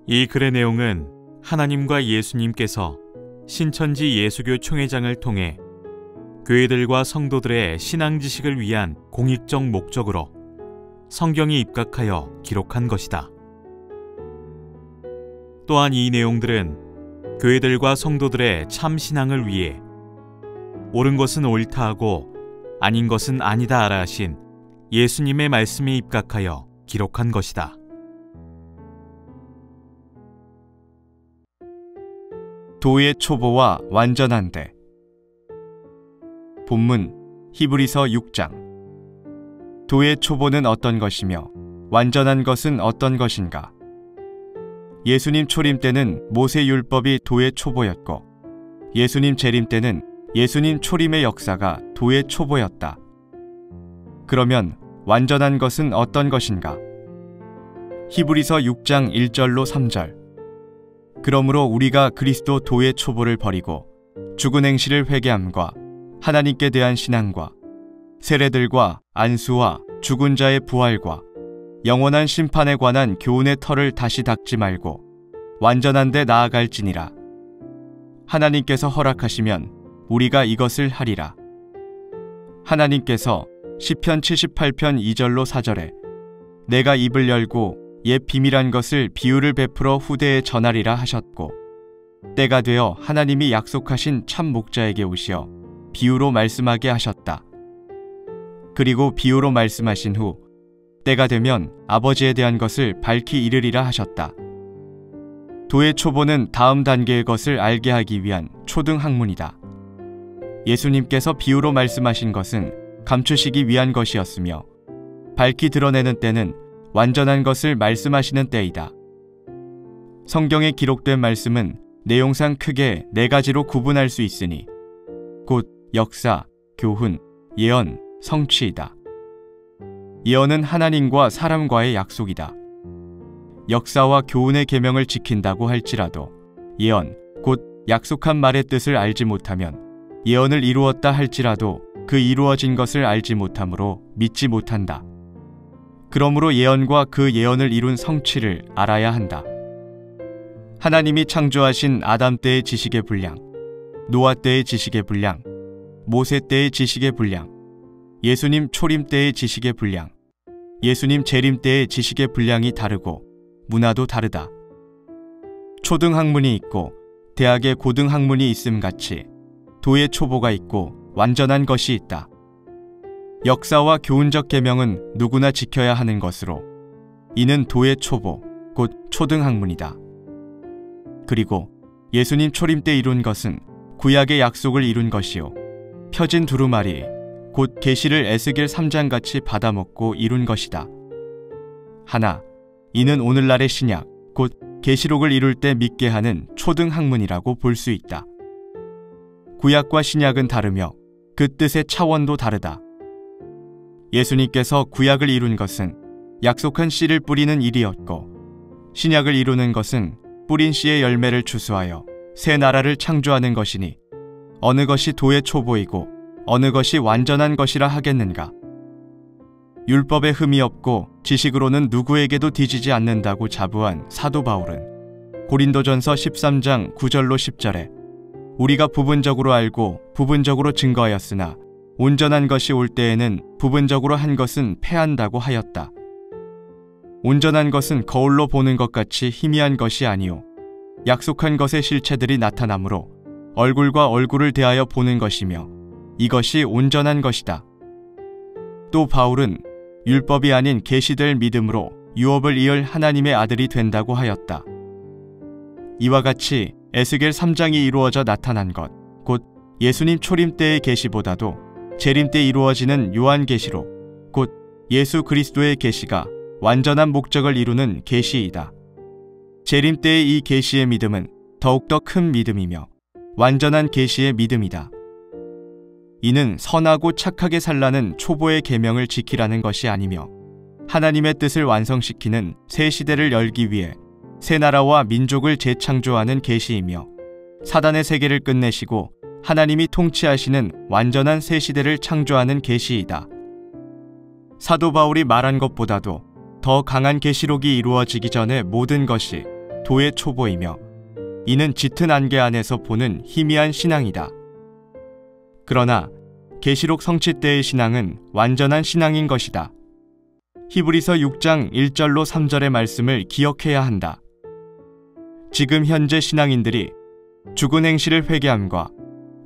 이 글의 내용은 하나님과 예수님께서 신천지 예수교 총회장을 통해 교회들과 성도들의 신앙 지식을 위한 공익적 목적으로 성경에 입각하여 기록한 것이다. 또한 이 내용들은 교회들과 성도들의 참 신앙을 위해 옳은 것은 옳다 하고 아닌 것은 아니다 하라 하신 예수님의 말씀에 입각하여 기록한 것이다. 도의 초보와 완전한 대. 본문 히브리서 6장. 도의 초보는 어떤 것이며 완전한 것은 어떤 것인가? 예수님 초림 때는 모세 율법이 도의 초보였고 예수님 재림 때는 예수님 초림의 역사가 도의 초보였다. 그러면 완전한 것은 어떤 것인가? 히브리서 6장 1절로 3절. 그러므로 우리가 그리스도 도의 초보를 버리고 죽은 행실을 회개함과 하나님께 대한 신앙과 세례들과 안수와 죽은 자의 부활과 영원한 심판에 관한 교훈의 털을 다시 닦지 말고 완전한 데 나아갈지니라. 하나님께서 허락하시면 우리가 이것을 하리라. 하나님께서 시편 78편 2절로 4절에 내가 입을 열고 옛 비밀한 것을 비유를 베풀어 후대에 전하리라 하셨고 때가 되어 하나님이 약속하신 참 목자에게 오시어 비유로 말씀하게 하셨다. 그리고 비유로 말씀하신 후 때가 되면 아버지에 대한 것을 밝히 이르리라 하셨다. 도의 초보는 다음 단계의 것을 알게 하기 위한 초등 학문이다. 예수님께서 비유로 말씀하신 것은 감추시기 위한 것이었으며 밝히 드러내는 때는 완전한 것을 말씀하시는 때이다. 성경에 기록된 말씀은 내용상 크게 4가지로 구분할 수 있으니 곧 역사, 교훈, 예언, 성취이다. 예언은 하나님과 사람과의 약속이다. 역사와 교훈의 계명을 지킨다고 할지라도 예언, 곧 약속한 말의 뜻을 알지 못하면 예언을 이루었다 할지라도 그 이루어진 것을 알지 못하므로 믿지 못한다. 그러므로 예언과 그 예언을 이룬 성취를 알아야 한다. 하나님이 창조하신 아담 때의 지식의 분량, 노아 때의 지식의 분량, 모세 때의 지식의 분량, 예수님 초림 때의 지식의 분량, 예수님 재림 때의 지식의 분량이 다르고 문화도 다르다. 초등학문이 있고 대학에 고등학문이 있음 같이 도의 초보가 있고 완전한 것이 있다. 역사와 교훈적 계명은 누구나 지켜야 하는 것으로 이는 도의 초보, 곧 초등학문이다. 그리고 예수님 초림 때 이룬 것은 구약의 약속을 이룬 것이요 펴진 두루마리, 곧 계시를 에스겔 3장같이 받아먹고 이룬 것이다. 하나, 이는 오늘날의 신약, 곧 계시록을 이룰 때 믿게 하는 초등학문이라고 볼 수 있다. 구약과 신약은 다르며 그 뜻의 차원도 다르다. 예수님께서 구약을 이룬 것은 약속한 씨를 뿌리는 일이었고 신약을 이루는 것은 뿌린 씨의 열매를 추수하여 새 나라를 창조하는 것이니 어느 것이 도의 초보이고 어느 것이 완전한 것이라 하겠는가? 율법에 흠이 없고 지식으로는 누구에게도 뒤지지 않는다고 자부한 사도 바울은 고린도전서 13장 9절로 10절에 우리가 부분적으로 알고 부분적으로 증거하였으나 온전한 것이 올 때에는 부분적으로 한 것은 패한다고 하였다. 온전한 것은 거울로 보는 것 같이 희미한 것이 아니오 약속한 것의 실체들이 나타나므로 얼굴과 얼굴을 대하여 보는 것이며 이것이 온전한 것이다. 또 바울은 율법이 아닌 계시될 믿음으로 유업을 이을 하나님의 아들이 된다고 하였다. 이와 같이 에스겔 3장이 이루어져 나타난 것, 곧 예수님 초림 때의 계시보다도 재림 때 이루어지는 요한계시록, 곧 예수 그리스도의 계시가 완전한 목적을 이루는 계시이다. 재림 때의 이 계시의 믿음은 더욱더 큰 믿음이며 완전한 계시의 믿음이다. 이는 선하고 착하게 살라는 초보의 계명을 지키라는 것이 아니며 하나님의 뜻을 완성시키는 새 시대를 열기 위해 새 나라와 민족을 재창조하는 계시이며 사단의 세계를 끝내시고 하나님이 통치하시는 완전한 새 시대를 창조하는 계시이다. 사도 바울이 말한 것보다도 더 강한 계시록이 이루어지기 전에 모든 것이 도의 초보이며 이는 짙은 안개 안에서 보는 희미한 신앙이다. 그러나 계시록 성취 때의 신앙은 완전한 신앙인 것이다. 히브리서 6장 1절로 3절의 말씀을 기억해야 한다. 지금 현재 신앙인들이 죽은 행실을 회개함과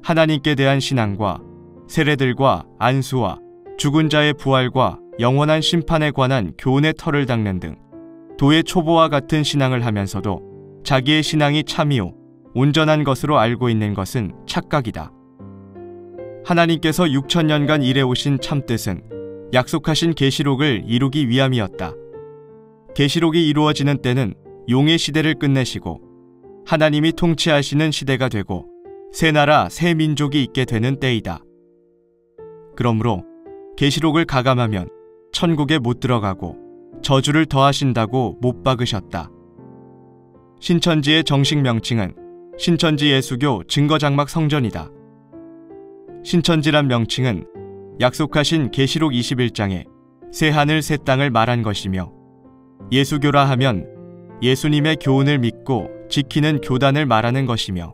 하나님께 대한 신앙과 세례들과 안수와 죽은 자의 부활과 영원한 심판에 관한 교훈의 털을 닦는 등 도의 초보와 같은 신앙을 하면서도 자기의 신앙이 참이요 온전한 것으로 알고 있는 것은 착각이다. 하나님께서 6천년간 일해오신 참뜻은 약속하신 계시록을 이루기 위함이었다. 계시록이 이루어지는 때는 용의 시대를 끝내시고 하나님이 통치하시는 시대가 되고 새 나라 새 민족이 있게 되는 때이다. 그러므로 계시록을 가감하면 천국에 못 들어가고 저주를 더하신다고 못 박으셨다. 신천지의 정식 명칭은 신천지 예수교 증거장막 성전이다. 신천지란 명칭은 약속하신 계시록 21장에 새 하늘 새 땅을 말한 것이며 예수교라 하면 예수님의 교훈을 믿고 지키는 교단을 말하는 것이며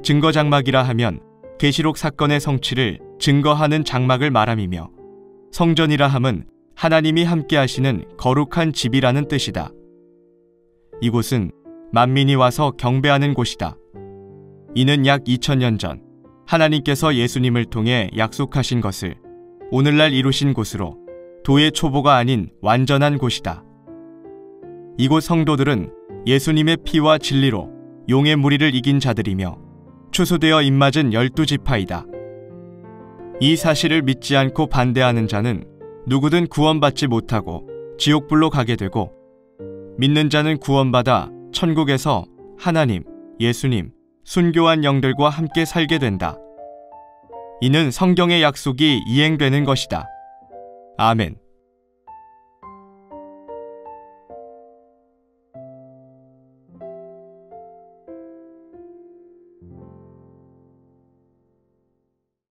증거장막이라 하면 계시록 사건의 성취를 증거하는 장막을 말함이며 성전이라 함은 하나님이 함께 하시는 거룩한 집이라는 뜻이다. 이곳은 만민이 와서 경배하는 곳이다. 이는 약 2000년 전 하나님께서 예수님을 통해 약속하신 것을 오늘날 이루신 곳으로 도의 초보가 아닌 완전한 곳이다. 이곳 성도들은 예수님의 피와 진리로 용의 무리를 이긴 자들이며 추수되어 입맞은 12지파이다. 이 사실을 믿지 않고 반대하는 자는 누구든 구원받지 못하고 지옥불로 가게 되고 믿는 자는 구원받아 천국에서 하나님, 예수님, 순교한 영들과 함께 살게 된다. 이는 성경의 약속이 이행되는 것이다. 아멘.